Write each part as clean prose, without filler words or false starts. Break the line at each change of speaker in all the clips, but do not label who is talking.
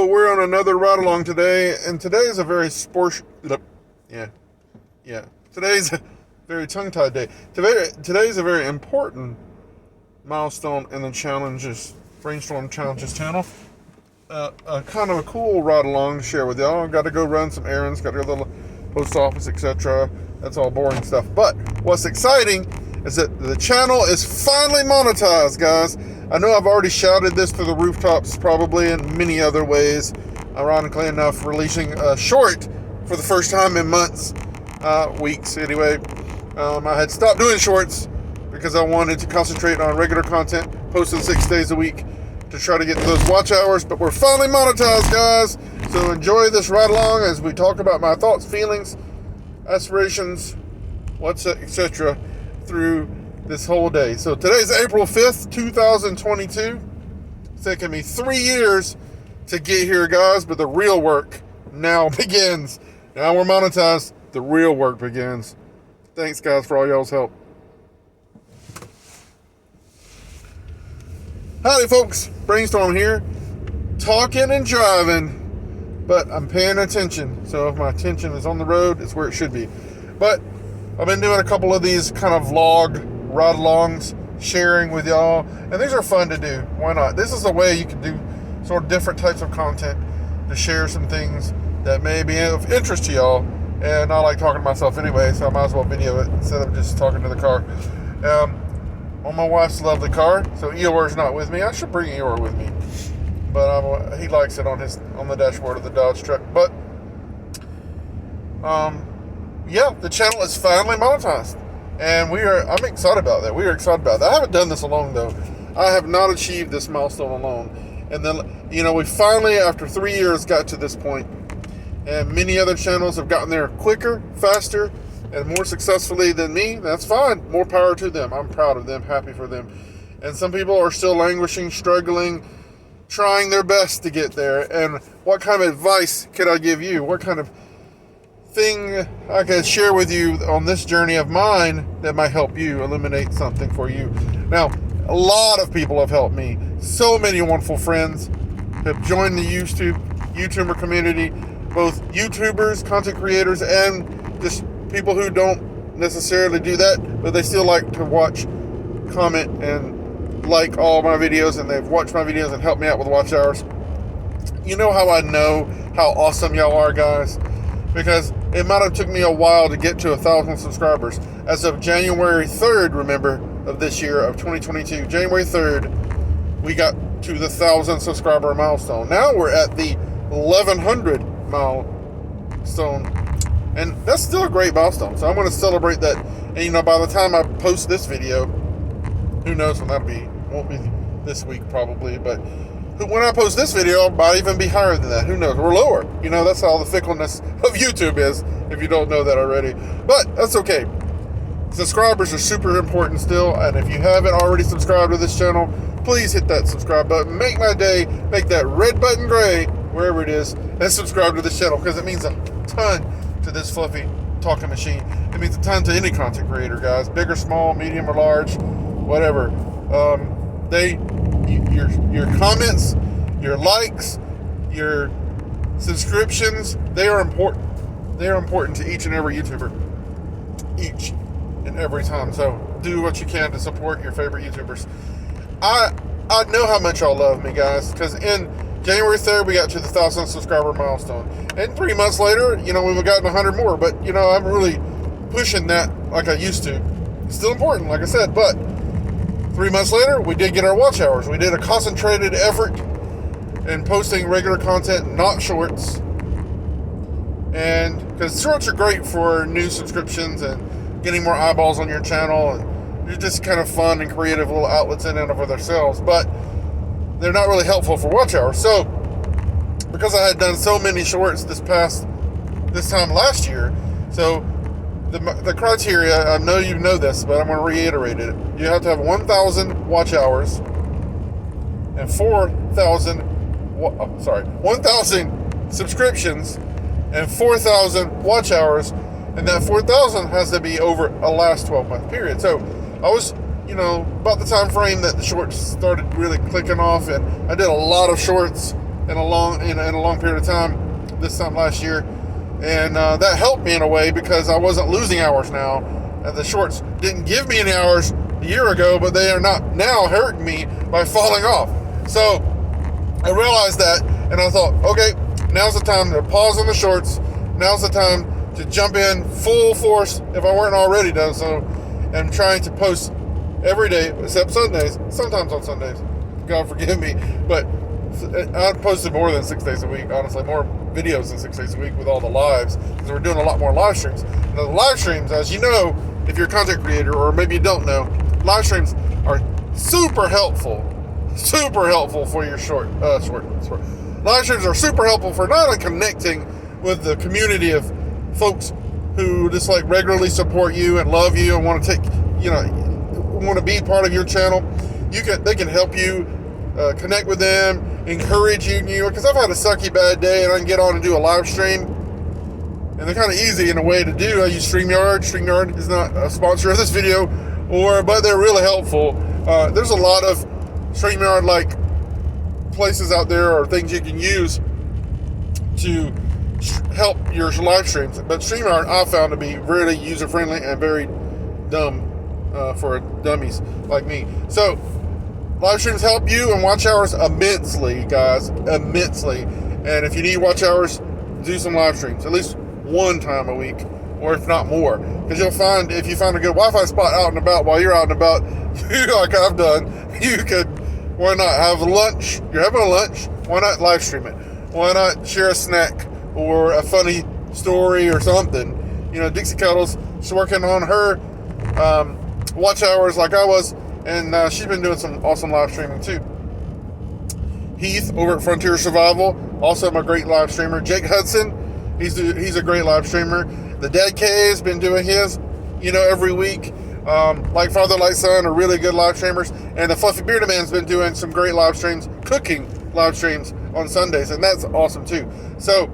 So we're on another ride along today, and today is a very Today's a very tongue-tied day. Today's a very important milestone in the Brainstorm Challenges channel. Kind of a cool ride along to share with y'all. Got to go run some errands, got to go to the post office, etc. That's all boring stuff. But what's exciting is that the channel is finally monetized, guys. I know I've already shouted this to the rooftops, probably in many other ways. Ironically enough, releasing a short for the first time in months, weeks anyway. I had stopped doing shorts because I wanted to concentrate on regular content, posting 6 days a week to try to get to those watch hours. But we're finally monetized, guys. So enjoy this ride along as we talk about my thoughts, feelings, aspirations, etc. through this whole day. So today's April 5th, 2022. It's taken me 3 years to get here, guys, but the real work now begins. Now we're monetized. The real work begins. Thanks, guys, for all y'all's help. Howdy, folks. Brainstorm here. Talking and driving, but I'm paying attention. So if my attention is on the road, it's where it should be. But I've been doing a couple of these kind of vlog ride-alongs, sharing with y'all, and these are fun to do. Why not? This is a way you can do sort of different types of content to share some things that may be of interest to y'all. And I like talking to myself anyway, so I might as well video it instead of just talking to the car. On my wife's lovely car, so Eeyore's not with me. I should bring Eeyore with me, but he likes it on the dashboard of the Dodge truck. But yeah, the channel is finally monetized. And I'm excited about that. We are excited about that. I haven't done this alone, though. I have not achieved this milestone alone. And then, we finally, after 3 years, got to this point. And many other channels have gotten there quicker, faster, and more successfully than me. That's fine. More power to them. I'm proud of them, happy for them. And some people are still languishing, struggling, trying their best to get there. And what kind of advice could I give you? What kind of thing I can share with you on this journey of mine that might help you, illuminate something for you? Now, a lot of people have helped me. So many wonderful friends have joined the YouTuber community, both YouTubers, content creators, and just people who don't necessarily do that, but they still like to watch, comment, and like all my videos, and they've watched my videos and helped me out with watch hours. You know how I know how awesome y'all are, guys? Because it might have took me a while to get to 1,000 subscribers. As of January 3rd, remember, of this year, of 2022, January 3rd, we got to the 1,000 subscriber milestone. Now we're at the 1,100 milestone. And that's still a great milestone. So I'm going to celebrate that. And, by the time I post this video, who knows when that'll be. Won't be this week, probably. But when I post this video, it might even be higher than that. Who knows? We're lower. That's how the fickleness of YouTube is, if you don't know that already. But that's okay. Subscribers are super important still. And if you haven't already subscribed to this channel, please hit that subscribe button. Make my day. Make that red button gray, wherever it is, and subscribe to this channel, because it means a ton to this fluffy talking machine. It means a ton to any content creator, guys. Big or small, medium or large, whatever. Your comments, your likes, your subscriptions, they are important. They are important to each and every YouTuber. Each and every time. So do what you can to support your favorite YouTubers. I know how much y'all love me, guys, because in January 3rd, we got to the 1,000 subscriber milestone. And 3 months later, we've gotten 100 more. But, I'm really pushing that like I used to. It's still important, like I said, but 3 months later, we did get our watch hours. We did a concentrated effort in posting regular content, not shorts. And because shorts are great for new subscriptions and getting more eyeballs on your channel, and they're just kind of fun and creative little outlets in and of themselves, but they're not really helpful for watch hours. So, because I had done so many shorts this time last year, so the criteria, I know you know this, but I'm going to reiterate it. You have to have 1,000 watch hours and 1,000 subscriptions and 4,000 watch hours, and that 4,000 has to be over a last 12-month period. So I was, about the time frame that the shorts started really clicking off, and I did a lot of shorts in a long period of time this time last year, and that helped me in a way because I wasn't losing hours now. The shorts didn't give me any hours a year ago, but they are not now hurting me by falling off. So I realized that, and I thought, okay, now's the time to pause on the shorts. Now's the time to jump in full force if I weren't already done so, and trying to post every day except Sundays. Sometimes on Sundays, God forgive me, but I posted more than 6 days a week, honestly, more videos than 6 days a week with all the lives, because we're doing a lot more live streams. Now, the live streams, as you know, if you're a content creator, or maybe you don't know, live streams are super helpful for your short. Live streams are super helpful for not only connecting with the community of folks who just like regularly support you and love you and want to want to be part of your channel. They can help you connect with them, encourage you, because I've had a sucky bad day and I can get on and do a live stream, and they're kind of easy in a way to do. I use StreamYard. StreamYard is not a sponsor of this video, but they're really helpful. There's a lot of StreamYard like places out there or things you can use to help your live streams, but StreamYard I found to be really user friendly and very dumb for dummies like me. So live streams help you, and watch hours immensely, guys, immensely. And if you need watch hours, do some live streams at least one time a week, or if not more, because you'll find, if you find a good Wi-Fi spot out and about while you're out and about, like I've done, you could, why not have lunch? You're having a lunch, why not live stream it? Why not share a snack or a funny story or something? Dixie Cuddles, she's working on her watch hours like I was, and she's been doing some awesome live streaming too. Heath over at Frontier Survival, also my great live streamer. Jake Hudson, he's a great live streamer. The Dad K has been doing his, every week. Like Father, Like Son are really good live streamers. And the Fluffy Bearded Man's been doing some great live streams, cooking live streams on Sundays, and that's awesome too. So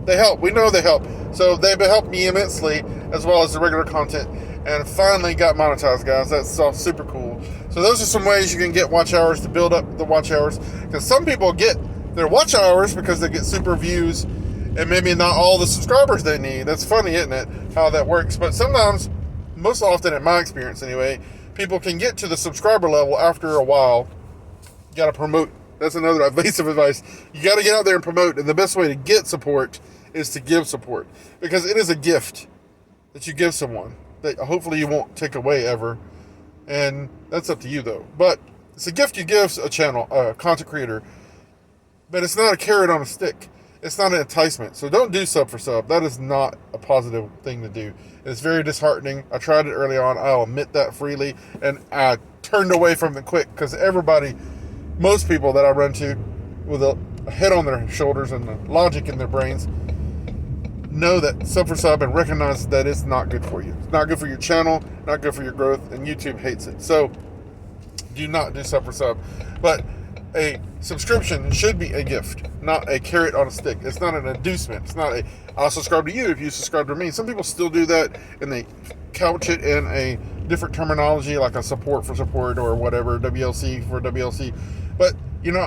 they help. We know they help. So they've helped me immensely, as well as the regular content. And finally got monetized, guys. That's all super cool. So those are some ways you can get watch hours, to build up the watch hours. Because some people get their watch hours because they get super views and maybe not all the subscribers they need. That's funny, isn't it, how that works? But sometimes, most often in my experience anyway, people can get to the subscriber level after a while. You got to promote. That's another piece of advice. You got to get out there and promote. And the best way to get support is to give support. Because it is a gift that you give someone that hopefully you won't take away ever. And that's up to you though. But it's a gift you give a channel, a content creator. But it's not a carrot on a stick. It's not an enticement. So don't do sub for sub. That is not a positive thing to do. It's very disheartening. I tried it early on. I'll admit that freely. And I turned away from it quick, because most people that I run to with a head on their shoulders and the logic in their brains know that sub for sub, and recognize that it's not good for you. It's not good for your channel, not good for your growth, and YouTube hates it. So do not do sub for sub. But a subscription should be a gift, not a carrot on a stick. It's not an inducement. It's not I'll subscribe to you if you subscribe to me. Some people still do that, and they couch it in a different terminology, like a support for support or whatever, WLC for WLC. But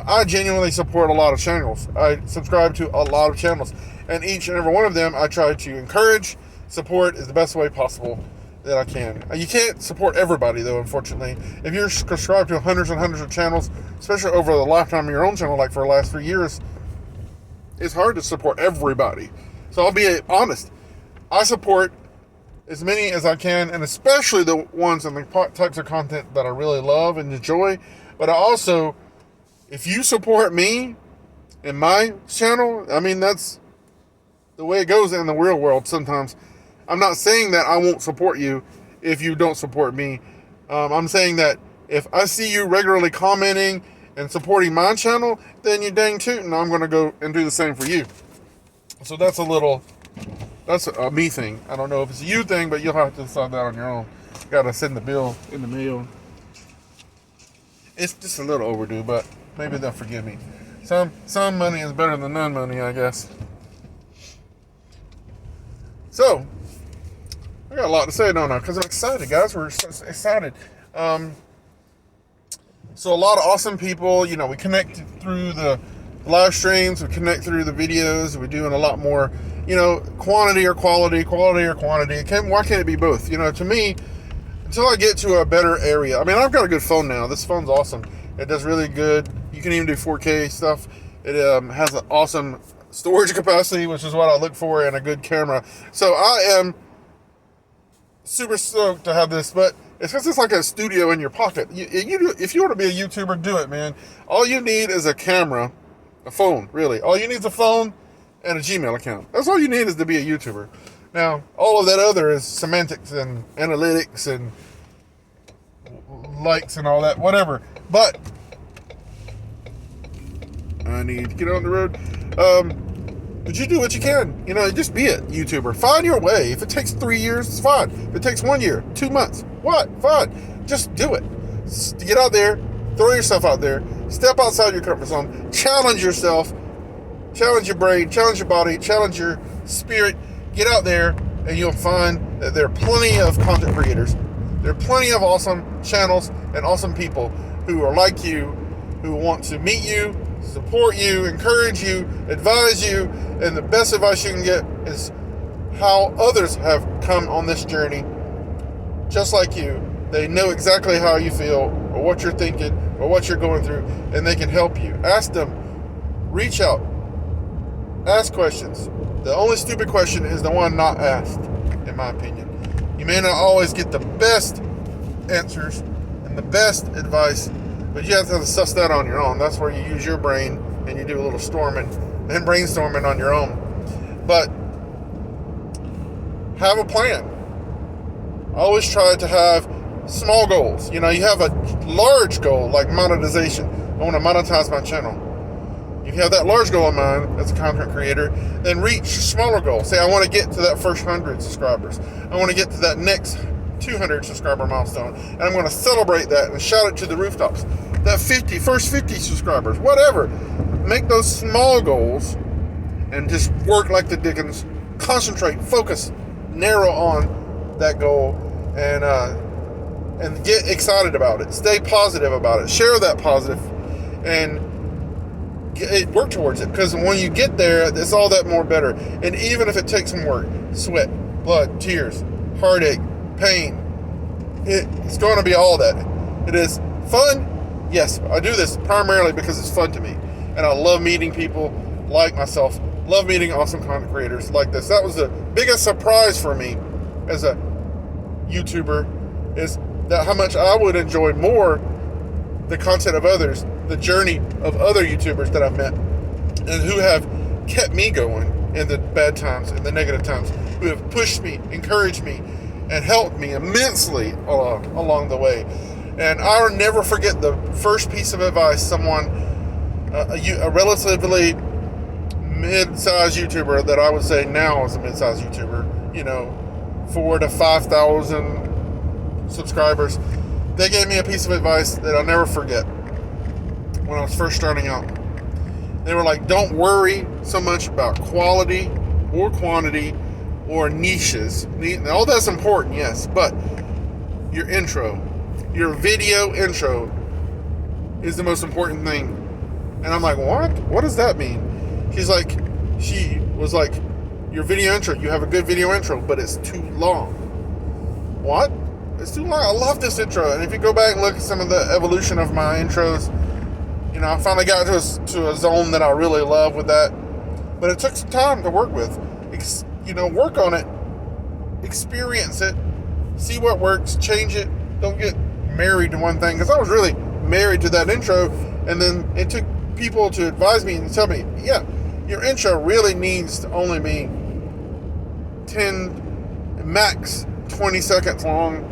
I genuinely support a lot of channels. I subscribe to a lot of channels, and each and every one of them I try to encourage. Support is the best way possible that I can. You can't support everybody though, unfortunately. If you're subscribed to hundreds and hundreds of channels, especially over the lifetime of your own channel, like for the last 3 years, it's hard to support everybody. So I'll be honest. I support as many as I can, and especially the ones and the types of content that I really love and enjoy. But I also, if you support me in my channel, that's the way it goes in the real world sometimes. I'm not saying that I won't support you if you don't support me. I'm saying that if I see you regularly commenting and supporting my channel, then you dang tootin', I'm going to go and do the same for you. So that's a me thing. I don't know if it's a you thing, but you'll have to decide that on your own. Got to send the bill in the mail. It's just a little overdue, but maybe they'll forgive me. Some money is better than none money, I guess. So I got a lot to say, don't I? Because I'm excited, guys. We're so excited. So a lot of awesome people, we connect through the live streams. We connect through the videos. We're doing a lot more, quantity or quality, quality or quantity. Why can't it be both? To me, until I get to a better area. I mean, I've got a good phone now. This phone's awesome. It does really good. You can even do 4K stuff. It has an awesome storage capacity, which is what I look for, and a good camera. So I am super stoked to have this, but it's because it's like a studio in your pocket. If you want to be a YouTuber, do it, man. All you need is a camera, a phone, really. All you need is a phone and a Gmail account. That's all you need is to be a YouTuber. Now, all of that other is semantics and analytics and likes and all that, whatever. But I need to get on the road. But you do what you can. Just be a YouTuber. Find your way. If it takes 3 years, it's fine. If it takes 1 year, 2 months, fine. Just do it. Get out there. Throw yourself out there. Step outside your comfort zone. Challenge yourself. Challenge your brain. Challenge your body. Challenge your spirit. Get out there, and you'll find that there are plenty of content creators. There are plenty of awesome channels and awesome people who are like you, who want to meet you, support you, encourage you, advise you, and the best advice you can get is how others have come on this journey just like you. They know exactly how you feel or what you're thinking or what you're going through, and they can help you. Ask them. Reach out. Ask questions. The only stupid question is the one not asked, in my opinion. You may not always get the best answers and the best advice, but you have to suss that on your own. That's where you use your brain and you do a little storming and brainstorming on your own. But have a plan. Always try to have small goals. You have a large goal like monetization. I want to monetize my channel. If you have that large goal in mind as a content creator, then reach smaller goals. Say, I want to get to that first 100 subscribers. I want to get to that next 200 subscriber milestone. And I'm going to celebrate that and shout it to the rooftops. That first 50 subscribers, whatever. Make those small goals and just work like the Dickens. Concentrate, focus, narrow on that goal, and get excited about it. Stay positive about it. Share that positive and work towards it, because when you get there, it's all that more better. And even if it takes some work, sweat, blood, tears, heartache, pain, it's going to be all that. It is fun. Yes, I do this primarily because it's fun to me, and I love meeting people like myself. Love meeting awesome content creators like this. That was the biggest surprise for me as a YouTuber, is that how much I would enjoy more the content of others, the journey of other YouTubers that I've met, and who have kept me going in the bad times and the negative times, who have pushed me, encouraged me, and helped me immensely along the way. And I'll never forget the first piece of advice someone, a relatively mid-sized YouTuber that I would say now is a mid-sized YouTuber, 4,000 to 5,000 subscribers. They gave me a piece of advice that I'll never forget when I was first starting out. They were like, don't worry so much about quality or quantity or niches. All that's important, yes, but your intro, your video intro is the most important thing. And I'm like, what? What does that mean? She was like, your video intro, you have a good video intro, but it's too long. What? It's too long. I love this intro. And if you go back and look at some of the evolution of my intros, I finally got to a zone that I really love with that. But it took some time to work with. Work on it. Experience it. See what works. Change it. Don't get married to one thing. Because I was really married to that intro. And then it took people to advise me and tell me, yeah, your intro really needs to only be 10, max 20 seconds long.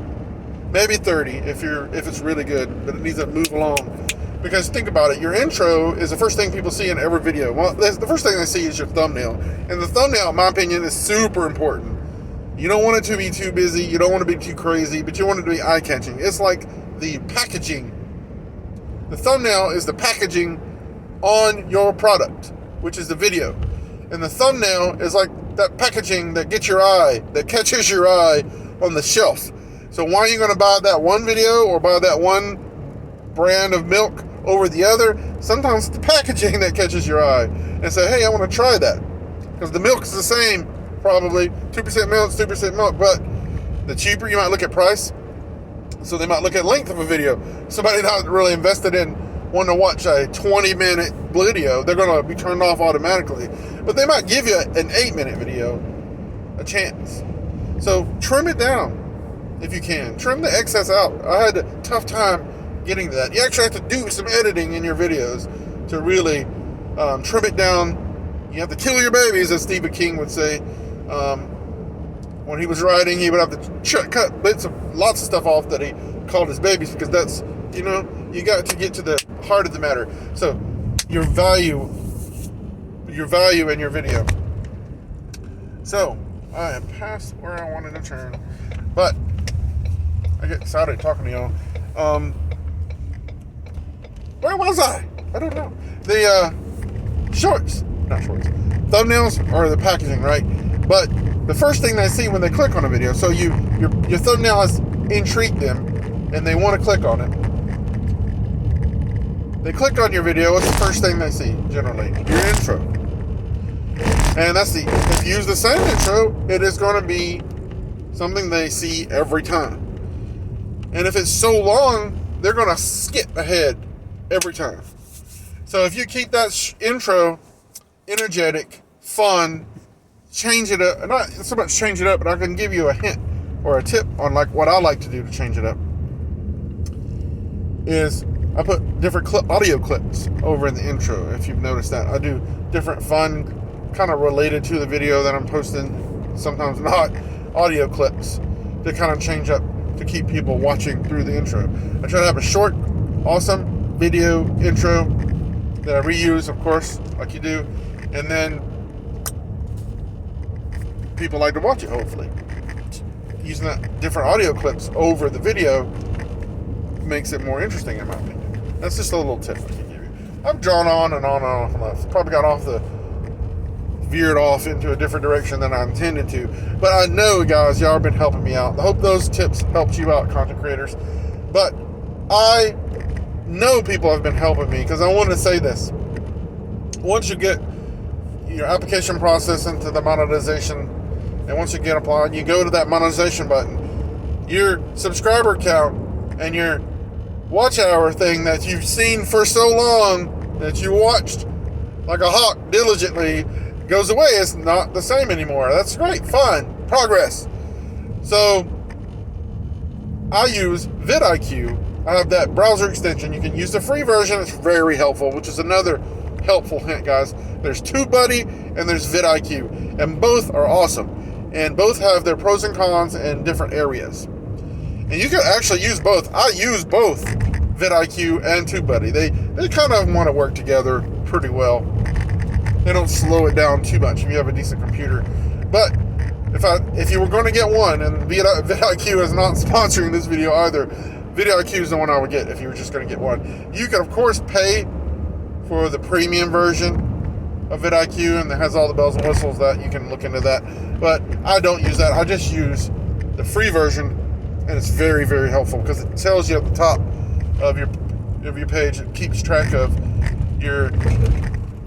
Maybe 30 if it's really good, but it needs to move along. Because think about it, your intro is the first thing people see in every video. Well, the first thing they see is your thumbnail. And the thumbnail, in my opinion, is super important. You don't want it to be too busy, you don't want to be too crazy, but you want it to be eye-catching. It's like the packaging. The thumbnail is the packaging on your product, which is the video. And the thumbnail is like that packaging that gets your eye, that catches your eye on the shelf. So why are you going to buy that one video or buy that one brand of milk over the other. Sometimes it's the packaging that catches your eye and say, hey, I want to try that. Because the milk is the same, probably. 2% milk, 2% milk. But the cheaper, you might look at price. So they might look at length of a video. Somebody not really invested in wanting to watch a 20-minute video, they're going to be turned off automatically. But they might give you an 8-minute video a chance. So trim it down if you can. Trim the excess out. I had a tough time getting to that. You actually have to do some editing in your videos to really trim it down. You have to kill your babies, as Stephen King would say. When he was writing, he would have to cut bits of lots of stuff off that he called his babies, because that's, you know, you got to get to the heart of the matter. So your value in your video. So I am past where I wanted to turn, but I get excited talking to y'all. Where was I? I don't know. The thumbnails are the packaging, right? But the first thing they see when they click on a video, so your thumbnail has intrigued them and they want to click on it. They click on your video, what's the first thing they see generally? Your intro. And if you use the same intro, it is going to be something they see every time. And if it's so long, they're going to skip ahead every time. So if you keep that intro energetic, fun, change it up, not so much change it up, but I can give you a hint or a tip on like what I like to do to change it up, is I put different audio clips over in the intro. If you've noticed that, I do different fun, kind of related to the video that I'm posting, sometimes not, audio clips to kind of change up to keep people watching through the intro. I try to have a short, awesome video intro that I reuse, of course, like you do, and then people like to watch it, hopefully. Using that different audio clips over the video makes it more interesting, in my opinion. That's just a little tip I can give you. I've drawn on and on and on. I've probably veered off into a different direction than I intended to. But I know, guys, y'all have been helping me out. I hope those tips helped you out, content creators. But I know people have been helping me, because I want to say this. Once you get your application process into the monetization, and once you get applied, you go to that monetization button, your subscriber count and your watch hour thing that you've seen for so long, that you watched like a hawk diligently, goes away. It's not the same anymore. That's great, fine, progress. So I use vidIQ. I have that browser extension. You can use the free version. It's very helpful, which is another helpful hint, guys. There's TubeBuddy and there's vidIQ, and both are awesome, and both have their pros and cons in different areas. And you can actually use both. I use both vidIQ and TubeBuddy. They kind of want to work together pretty well. They don't slow it down too much if you have a decent computer. But if you were going to get one, and vidIQ is not sponsoring this video either, vidIQ is the one I would get if you were just going to get one. You can, of course, pay for the premium version of vidIQ, and it has all the bells and whistles that you can look into that. But I don't use that. I just use the free version, and it's very, very helpful because it tells you at the top of your page. It keeps track of your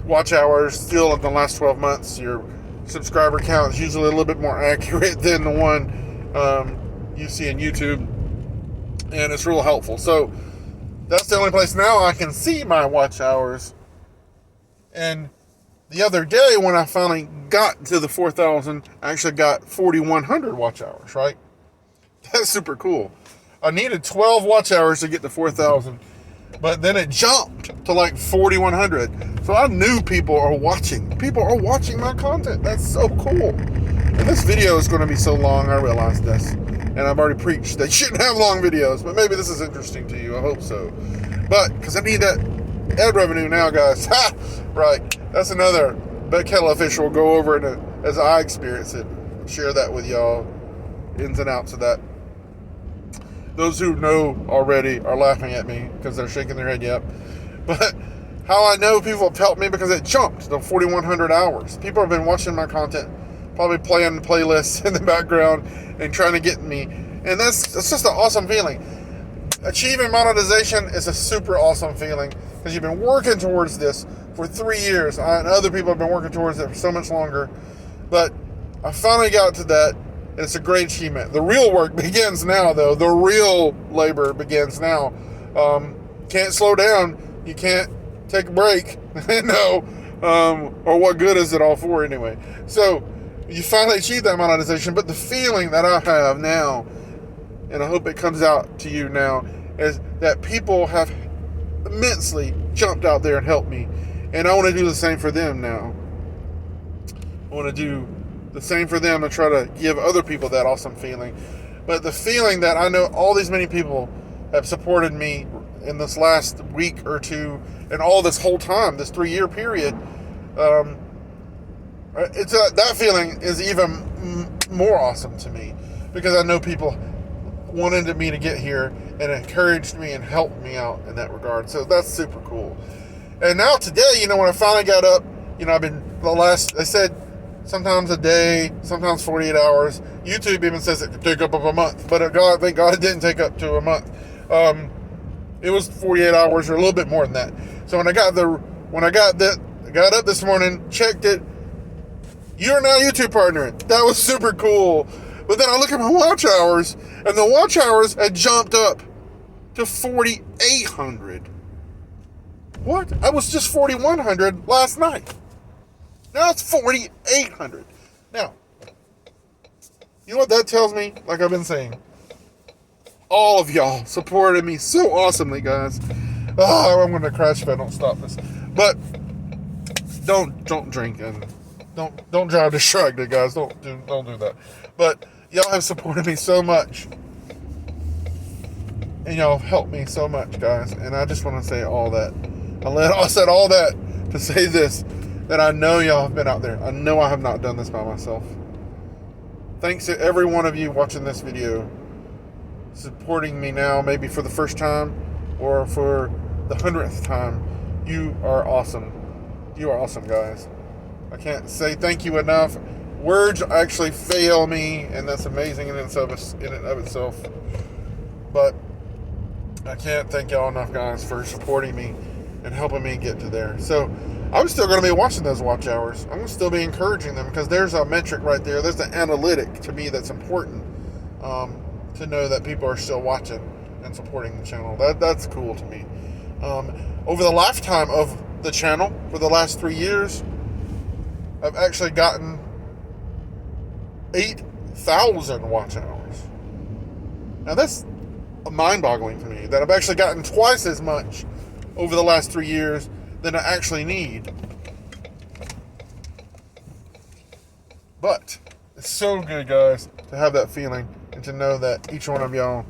watch hours still in the last 12 months. Your subscriber count is usually a little bit more accurate than the one you see in YouTube, and it's real helpful. So that's the only place now I can see my watch hours. And the other day when I finally got to the 4,000, I actually got 4,100 watch hours, right? That's super cool. I needed 12 watch hours to get to 4,000, but then it jumped to like 4,100. So I knew people are watching. People are watching my content. That's so cool. And this video is going to be so long, I realized this. And I've already preached that you shouldn't have long videos, but maybe this is interesting to you. I hope so. But, because I need that ad revenue now, guys. Ha! Right. That's another Beckhell official. We'll go over it as I experience it. Share that with y'all. Ins and outs of that. Those who know already are laughing at me because they're shaking their head, yep. But how I know people have helped me, because it jumped to 4,100 hours. People have been watching my content, probably playing playlists in the background and trying to get me. And that's just an awesome feeling. achieving monetization is a super awesome feeling because you've been working towards this for 3 years, and other people have been working towards it for so much longer. But I finally got to that, and it's a great achievement. The real work begins now, though. The real labor begins now. Can't slow down. You can't take a break. No. Or what good is it all for anyway? So you finally achieved that monetization, but the feeling that I have now, and I hope it comes out to you now, is that people have immensely jumped out there and helped me. And I want to do the same for them now. I want to do the same for them and try to give other people that awesome feeling. But the feeling that I know all these many people have supported me in this last week or two and all this whole time, this 3-year period, that feeling is even more awesome to me because I know people wanted me to get here and encouraged me and helped me out in that regard. So that's super cool. And now today, when I finally got up, I've been they said sometimes a day, sometimes 48 hours. YouTube even says it could take up a month, but thank God it didn't take up to a month. It was 48 hours or a little bit more than that. So when I got up this morning, checked it, you're now YouTube partner. That was super cool. But then I look at my watch hours, and the watch hours had jumped up to 4,800. What? I was just 4,100 last night. Now it's 4,800. Now, you know what that tells me? Like I've been saying, all of y'all supported me so awesomely, guys. Oh, I'm gonna crash if I don't stop this. But don't drink and don't drive distracted, guys. Don't do that. But y'all have supported me so much, and y'all have helped me so much, guys. And I just want to say all that. I said all that to say this, that I know y'all have been out there. I know I have not done this by myself. Thanks to every one of you watching this video, supporting me now, maybe for the first time or for the 100th time. You are awesome. You are awesome, guys. I can't say thank you enough. Words actually fail me, and that's amazing in and of itself. But I can't thank y'all enough, guys, for supporting me and helping me get to there. So I'm still going to be watching those watch hours. I'm going to still be encouraging them because there's a metric right there. There's an analytic to me that's important to know that people are still watching and supporting the channel. That's cool to me. Over the lifetime of the channel, for the last 3 years, I've actually gotten 8,000 watch hours. Now that's mind-boggling to me, that I've actually gotten twice as much over the last 3 years than I actually need. But it's so good, guys, to have that feeling and to know that each one of y'all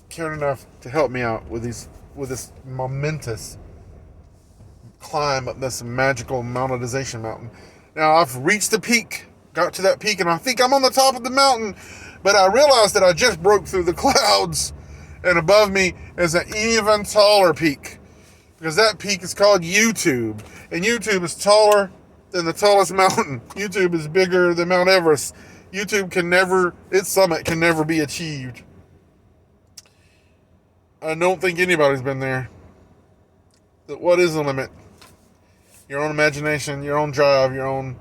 cared enough to help me out with this momentous climb up this magical monetization mountain. Now I've reached the peak, got to that peak, and I think I'm on the top of the mountain, but I realized that I just broke through the clouds, and above me is an even taller peak, because that peak is called YouTube, and YouTube is taller than the tallest mountain. YouTube is bigger than Mount Everest. Its summit can never be achieved. I don't think anybody's been there. What is the limit? Your own imagination, your own drive, your own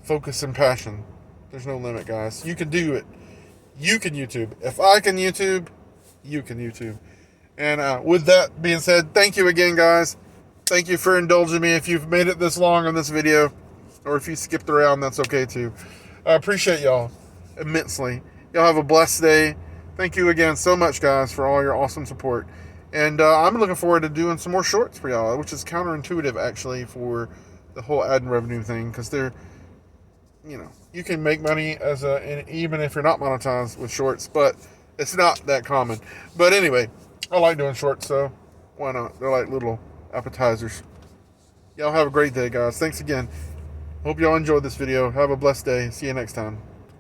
focus and passion. There's no limit, guys. You can do it. You can YouTube. If I can YouTube, you can YouTube. And with that being said, thank you again, guys. Thank you for indulging me. If you've made it this long on this video, or if you skipped around, that's okay too. I appreciate y'all immensely. Y'all have a blessed day. Thank you again so much, guys, for all your awesome support. And I'm looking forward to doing some more shorts for y'all, which is counterintuitive, actually, for the whole ad revenue thing, because they're, you can make money even if you're not monetized with shorts, but it's not that common. But anyway, I like doing shorts, so why not? They're like little appetizers. Y'all have a great day, guys. Thanks again. Hope y'all enjoyed this video. Have a blessed day. See you next time.